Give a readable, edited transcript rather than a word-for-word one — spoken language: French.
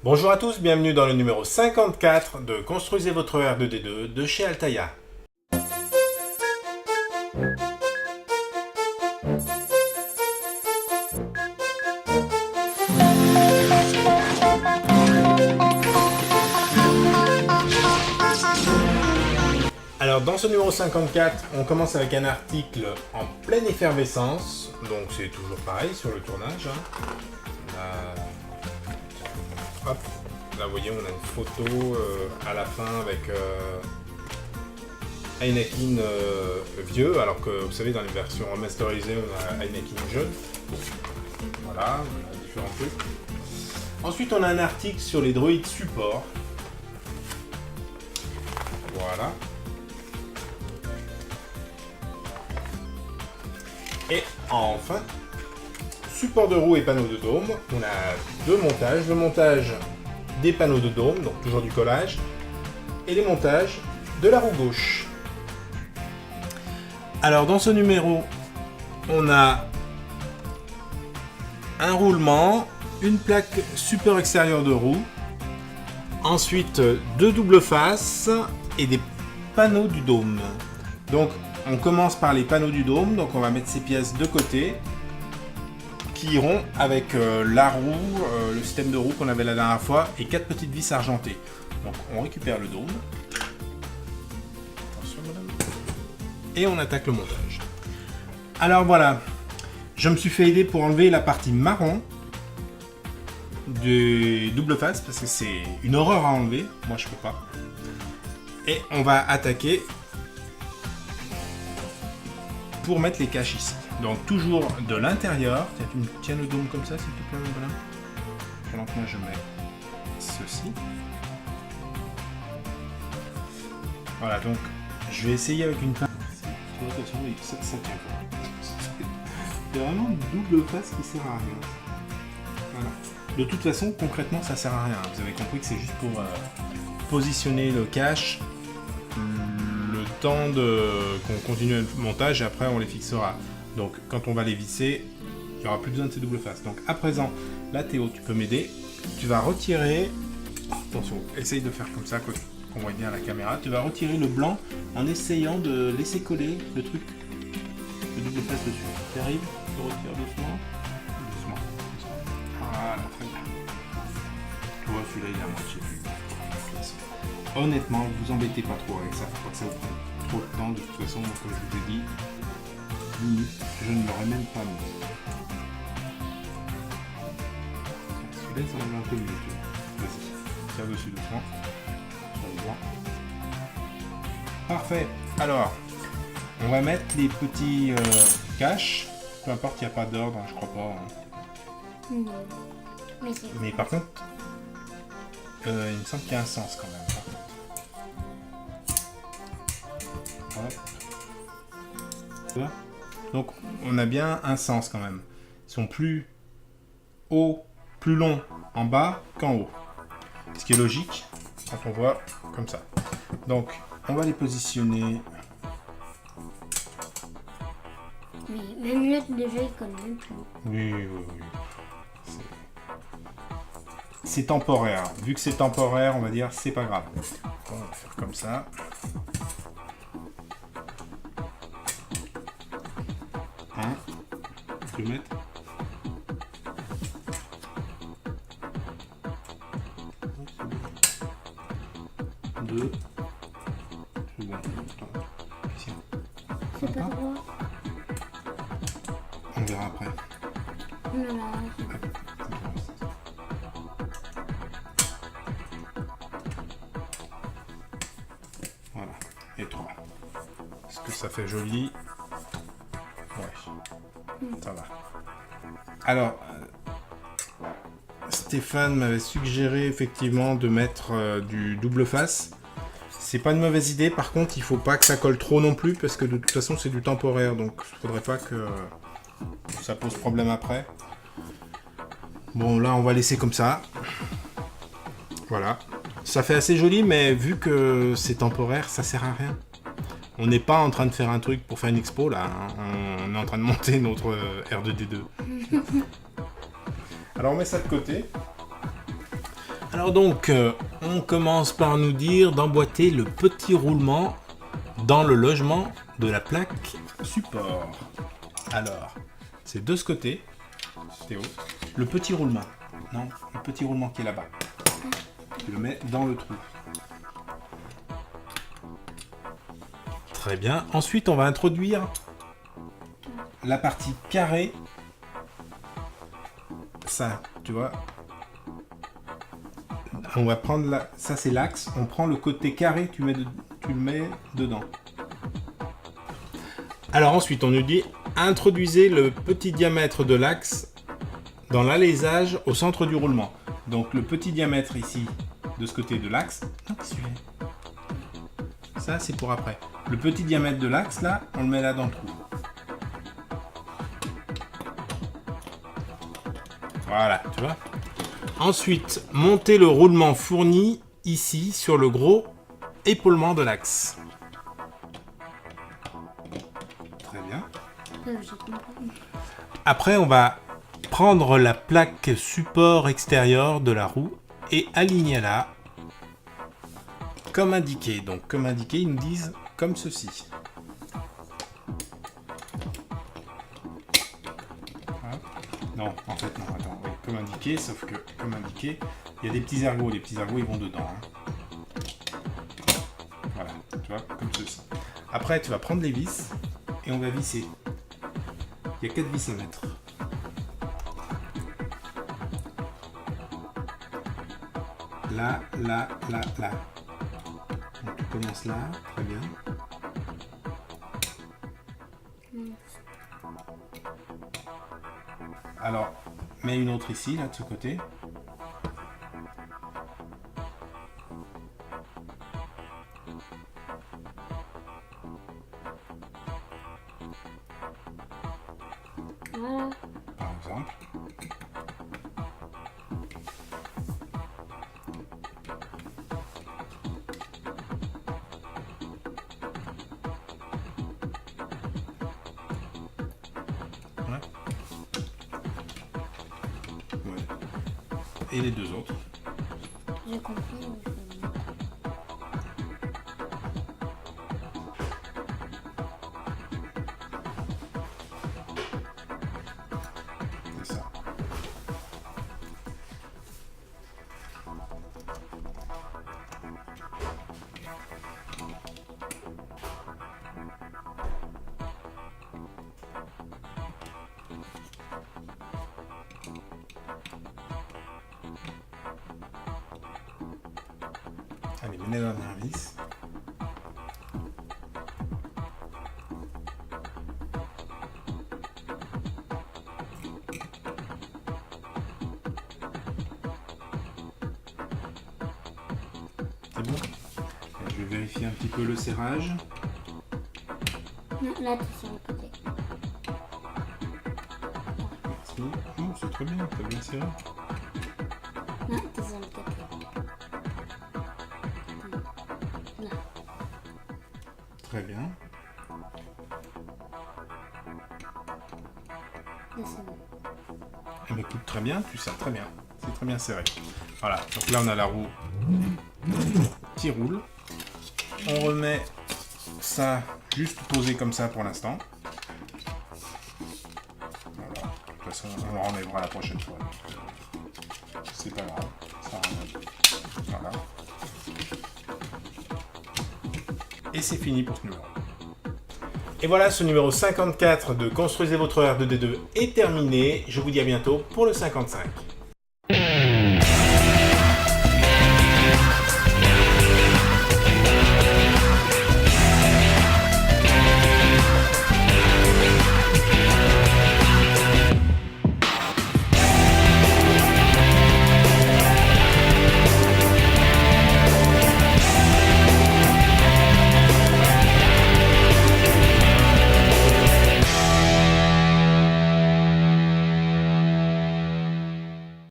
Bonjour à tous, bienvenue dans le numéro 54 de Construisez votre R2D2 de chez Altaïa. Alors dans ce numéro 54, on commence avec un article en pleine effervescence, donc c'est toujours pareil sur le tournage. Hop, là vous voyez on a une photo à la fin avec Heineken vieux, alors que vous savez dans les versions remasterisées on a Heineken jeune. Voilà, on a différents trucs. Ensuite on a un article sur les droïdes support. Voilà. Et enfin, support de roue et panneaux de dôme. On a deux montages. Le montage des panneaux de dôme, donc toujours du collage, et les montages de la roue gauche. Alors dans ce numéro, on a un roulement, une plaque support extérieure de roue, ensuite deux doubles faces et des panneaux du dôme. Donc on commence par les panneaux du dôme, donc on va mettre ces pièces de côté qui iront avec la roue, le système de roue qu'on avait la dernière fois et 4 petites vis argentées. Donc on récupère le dôme. Attention madame. Et on attaque le montage. Alors voilà, je me suis fait aider pour enlever la partie marron du double face parce que c'est une horreur à enlever, moi je peux pas. Et on va attaquer pour mettre les caches ici. Donc toujours de l'intérieur. Tu me tiens le dôme comme ça s'il te plaît mon bonhomme. Pendant que moi je mets ceci. Voilà, donc je vais essayer avec une pince. Ça tient pas. C'est vraiment une double face qui sert à rien. Voilà. De toute façon, concrètement, ça sert à rien. Vous avez compris que c'est juste pour positionner le cache. Le temps qu'on continue le montage et après on les fixera. Donc quand on va les visser, il n'y aura plus besoin de ces doubles faces. Donc à présent, là Théo, tu peux m'aider. Tu vas retirer, attention, essaye de faire comme ça, qu'on voit bien à la caméra. Tu vas retirer le blanc en essayant de laisser coller le truc, le double face dessus. Tu arrives, tu retires doucement. Doucement. Voilà, très bien. Tu vois, celui-là il est à moitié. Honnêtement, vous embêtez pas trop avec ça, faut pas que ça vous prenne trop de temps. De toute façon, comme je vous ai dit, je ne l'aurais même pas mis. Celui-là, ça enlève un peu mieux. Vas-y, tire dessus doucement. Sur le droit. Parfait. Alors, on va mettre les petits caches. Peu importe, il n'y a pas d'ordre, je crois pas. Non. Mais par contre, il me semble qu'il y a un sens quand même. Donc on a bien un sens quand même. Ils sont plus hauts, plus longs en bas qu'en haut. Ce qui est logique quand on voit comme ça. Donc on va les positionner. Oui, même là déjà il connaît même plus. Oui. C'est temporaire. Vu que c'est temporaire, on va dire c'est pas grave. On va faire comme ça. Tu veux mettre ? Deux. C'est bon. Ici. C'est pas droit. On verra après. Non. Voilà. Et trois. Est-ce que ça fait joli ? Ouais. Ça va. Alors, Stéphane m'avait suggéré effectivement de mettre du double face. C'est pas une mauvaise idée, par contre il faut pas que ça colle trop non plus parce que de toute façon c'est du temporaire, donc il faudrait pas que ça pose problème après. Bon là on va laisser comme ça. Voilà. Ça fait assez joli, mais vu que c'est temporaire, ça sert à rien. On n'est pas en train de faire un truc pour faire une expo là, hein. On est en train de monter notre R2D2. Alors on met ça de côté. Alors donc, on commence par nous dire d'emboîter le petit roulement dans le logement de la plaque support. Alors, c'est de ce côté, Théo, le petit roulement. Non, le petit roulement qui est là-bas. Tu le mets dans le trou. Très bien. Ensuite, on va introduire la partie carrée. Ça, tu vois. On va prendre la... Ça, c'est l'axe. On prend le côté carré, tu le mets dedans. Alors ensuite, on nous dit introduisez le petit diamètre de l'axe dans l'alésage au centre du roulement. Donc le petit diamètre ici, de ce côté de l'axe. Non, qu'est-ce que tu fais ? Ça, c'est pour après. Le petit diamètre de l'axe, là, on le met là dans le trou. Voilà, tu vois. Ensuite, montez le roulement fourni ici sur le gros épaulement de l'axe. Très bien. J'ai compris. Après, on va prendre la plaque support extérieure de la roue et aligner là, comme indiqué. Donc, comme indiqué, ils nous disent comme ceci. Non, en fait, non, attends, oui, comme indiqué, sauf que, comme indiqué, il y a des petits ergots. Les petits ergots, ils vont dedans. Hein. Voilà, tu vois, comme ceci. Après, tu vas prendre les vis et on va visser. Il y a 4 vis à mettre. Là, là, là, là. Donc, tu commences là, très bien. Alors, mets une autre ici, là, de ce côté. Voilà. Par exemple. Ouais. Ouais. Et les deux autres. J'ai compris. C'est ça. Allez, mets la dernière vis. C'est bon. Je vais vérifier un petit peu le serrage. Non, là, tu es sur le côté. Merci. Oh, c'est très bien, t'as bien serré. Non, tu es sur le côté. Là. Très bien. Là, c'est bon. Eh bien, écoute, très bien, tu serres très bien. C'est très bien serré. Voilà, donc là on a la roue qui roule. On remet ça juste posé comme ça pour l'instant. Voilà. De toute façon, on le renlèvera la prochaine fois. C'est pas grave. Ça renlève. Voilà. Et c'est fini pour ce numéro. Et voilà, ce numéro 54 de Construisez votre R2D2 est terminé. Je vous dis à bientôt pour le 55.